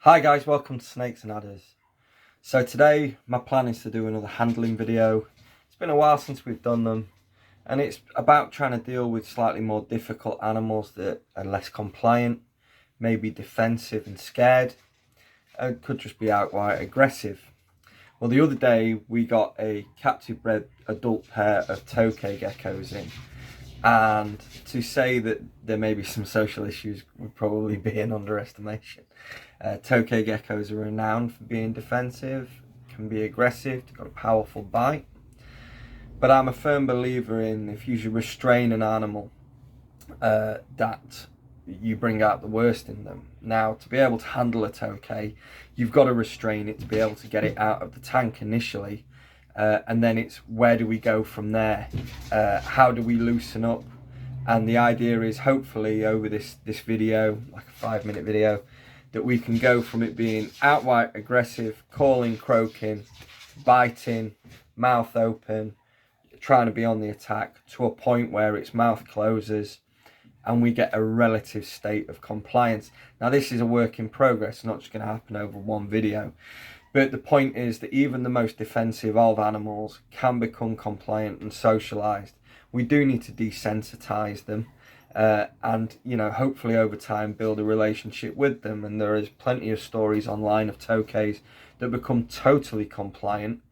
Hi guys, welcome to Snakes and Adders. So today my plan is to do another handling video. It's been a while since we've done them, and it's about trying to deal with slightly more difficult animals that are less compliant, maybe defensive and scared, and could just be outright aggressive. Well, the other day we got a captive bred adult pair of tokay geckos in, and to say that there may be some social issues would probably be an underestimation. Tokay geckos are renowned for being defensive, can be aggressive, they've got a powerful bite. But I'm a firm believer in if you restrain an animal, that you bring out the worst in them. Now, to be able to handle a tokay, you've got to restrain it to be able to get it out of the tank initially. And then it's where do we go from there? How do we loosen up? And the idea is hopefully over this video, like a 5-minute video, that we can go from it being outright aggressive, calling, croaking, biting, mouth open, trying to be on the attack, to a point where its mouth closes and we get a relative state of compliance. Now, this is a work in progress, not just going to happen over one video. But the point is that even the most defensive of animals can become compliant and socialized. We do need to desensitize them and, you know, hopefully over time build a relationship with them. And there is plenty of stories online of tokays that become totally compliant,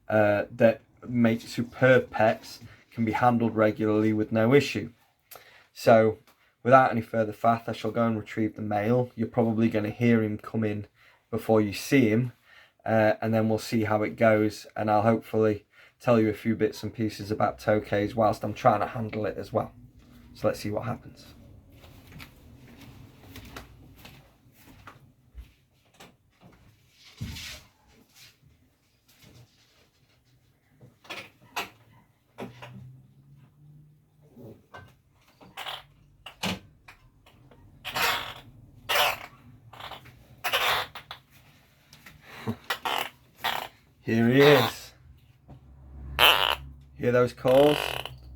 that make superb pets, can be handled regularly with no issue. So without any further faff, I shall go and retrieve the male. You're probably going to hear him come in before you see him. And then we'll see how it goes, and I'll hopefully tell you a few bits and pieces about tokays whilst I'm trying to handle it as well. So let's see what happens. Here he is. Hear those calls?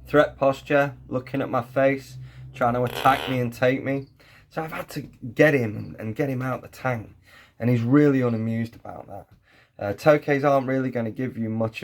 Threat posture, looking at my face, trying to attack me and take me. So I've had to get him and get him out the tank, and he's really unamused about that. Tokays aren't really going to give you much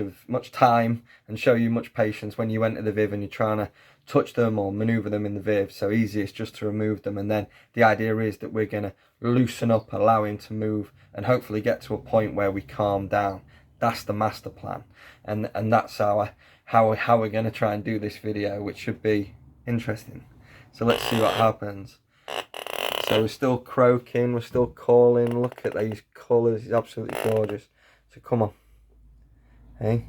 time and show you much patience when you enter the viv and you're trying to touch them or maneuver them in the viv. So easiest just to remove them, and then the idea is that we're going to loosen up, allow him to move, and hopefully get to a point where we calm down. That's the master plan, and that's how we're going to try and do this video, which should be interesting. So let's see what happens. So we're still croaking, we're still calling. Look at these colours, it's absolutely gorgeous. So come on, hey,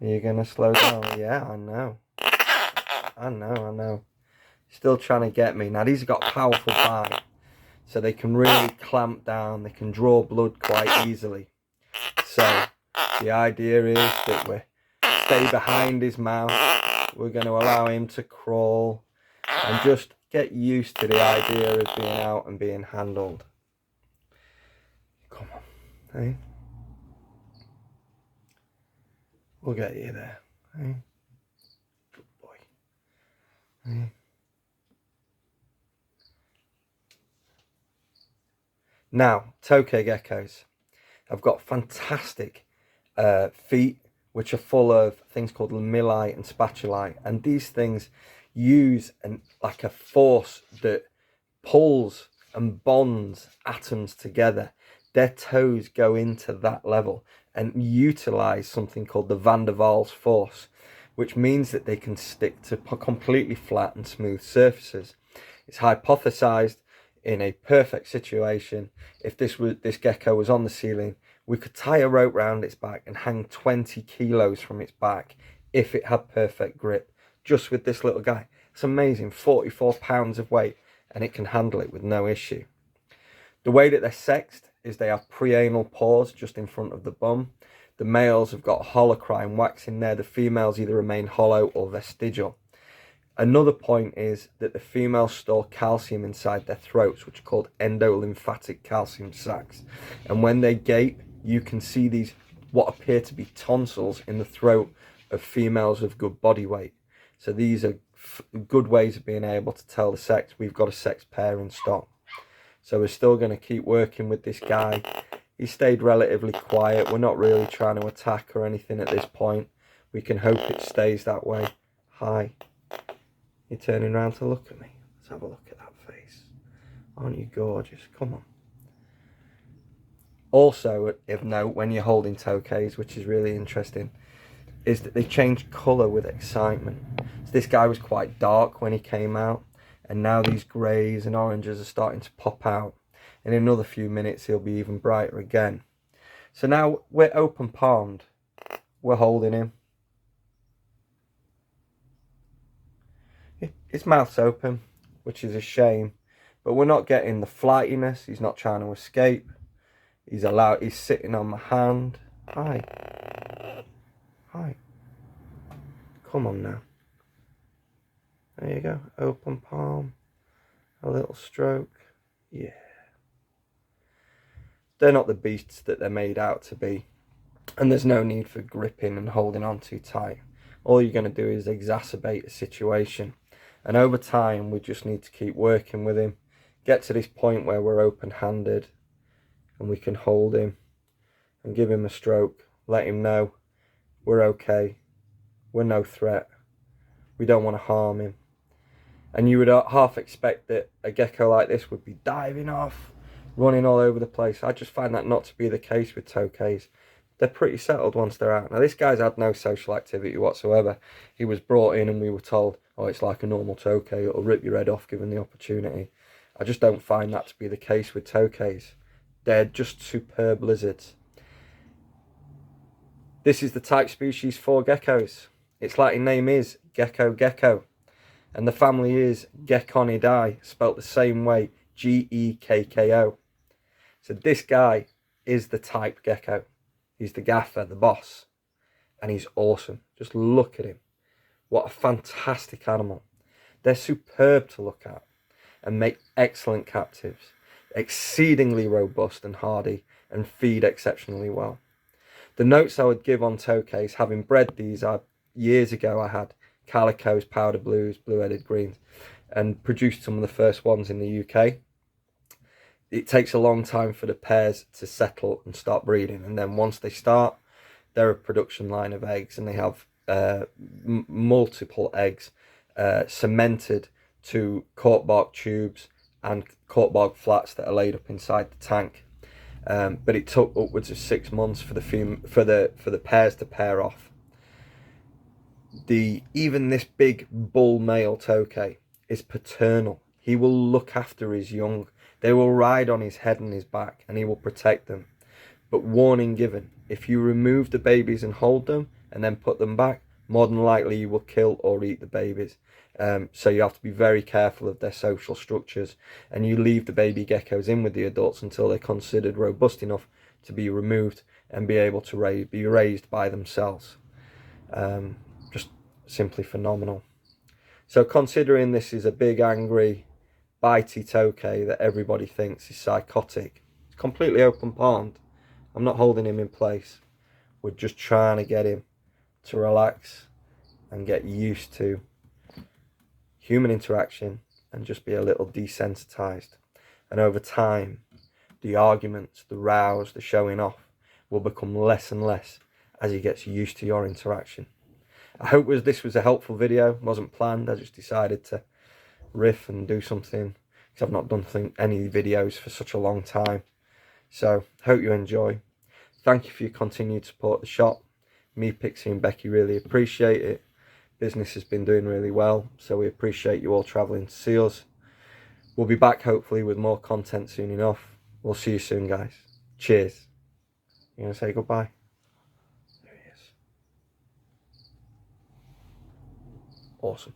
are you going to slow down? Yeah, I know. Still trying to get me. Now these have got powerful bite, so they can really clamp down, they can draw blood quite easily. So the idea is that we stay behind his mouth. We're going to allow him to crawl and just get used to the idea of being out and being handled. Come on, hey? We'll get you there, hey? Good boy, hey? Now, tokay geckos. I've got fantastic feet, which are full of things called lamilli and spatuli, and these things use like a force that pulls and bonds atoms together. Their toes go into that level and utilize something called the van der Waals force, which means that they can stick to completely flat and smooth surfaces. It's hypothesized in a perfect situation, if this gecko was on the ceiling, we could tie a rope round its back and hang 20 kilos from its back if it had perfect grip, just with this little guy. It's amazing, 44 pounds of weight, and it can handle it with no issue. The way that they're sexed is they have preanal pores just in front of the bum. The males have got holocrine wax in there, the females either remain hollow or vestigial. Another point is that the females store calcium inside their throats, which are called endolymphatic calcium sacs. And when they gape, you can see these, what appear to be tonsils in the throat of females of good body weight. So these are good ways of being able to tell the sex. We've got a sex pair in stock. So we're still going to keep working with this guy. He stayed relatively quiet. We're not really trying to attack or anything at this point. We can hope it stays that way. Hi. You're turning around to look at me. Let's have a look at that face. Aren't you gorgeous? Come on. Also, of note, when you're holding tokays, which is really interesting, is that they change colour with excitement. So this guy was quite dark when he came out, and now these greys and oranges are starting to pop out. In another few minutes, he'll be even brighter again. So now we're open palmed. We're holding him. His mouth's open, which is a shame, but we're not getting the flightiness. He's not trying to escape. He's sitting on my hand. Hi. Hi. Come on now. There you go. Open palm. A little stroke. Yeah. They're not the beasts that they're made out to be. And there's no need for gripping and holding on too tight. All you're going to do is exacerbate a situation. And over time, we just need to keep working with him. Get to this point where we're open-handed. And we can hold him and give him a stroke. Let him know we're okay. We're no threat. We don't want to harm him. And you would half expect that a gecko like this would be diving off, running all over the place. I just find that not to be the case with tokays. They're pretty settled once they're out. Now, this guy's had no social activity whatsoever. He was brought in and we were told, oh, it's like a normal tokay. It'll rip your head off given the opportunity. I just don't find that to be the case with tokays. They're just superb lizards. This is the type species for geckos. Its Latin name is gecko. And the family is Geckonidae, spelt the same way, Gekko. So this guy is the type gecko. He's the gaffer, the boss. And he's awesome. Just look at him. What a fantastic animal. They're superb to look at and make excellent captives. Exceedingly robust and hardy, and feed exceptionally well. The notes I would give on tokays, having bred these years ago, I had calicos, powder blues, blue-headed greens, and produced some of the first ones in the UK. It takes a long time for the pairs to settle and start breeding, and then once they start, they're a production line of eggs, and they have multiple eggs cemented to cork bark tubes and cork bark flats that are laid up inside the tank. But it took upwards of 6 months for the pairs to pair off. Even this big bull male tokay is paternal. He will look after his young. They will ride on his head and his back, and he will protect them. But warning given, if you remove the babies and hold them and then put them back, more than likely you will kill or eat the babies. So you have to be very careful of their social structures, and you leave the baby geckos in with the adults until they're considered robust enough to be removed and be able to be raised by themselves. Just simply phenomenal. So considering this is a big, angry, bitey tokay that everybody thinks is psychotic, it's completely open palmed. I'm not holding him in place. We're just trying to get him to relax and get used to human interaction and just be a little desensitized. And over time, the arguments, the rows, the showing off will become less and less as he gets used to your interaction. I hope this was a helpful video. It wasn't planned. I just decided to riff and do something because I've not done any videos for such a long time. So hope you enjoy. Thank you for your continued support of the shop. Me, Pixie and Becky really appreciate it. Business has been doing really well, so we appreciate you all travelling to see us. We'll be back hopefully with more content soon enough. We'll see you soon, guys. Cheers. You gonna say goodbye? There he is. Awesome.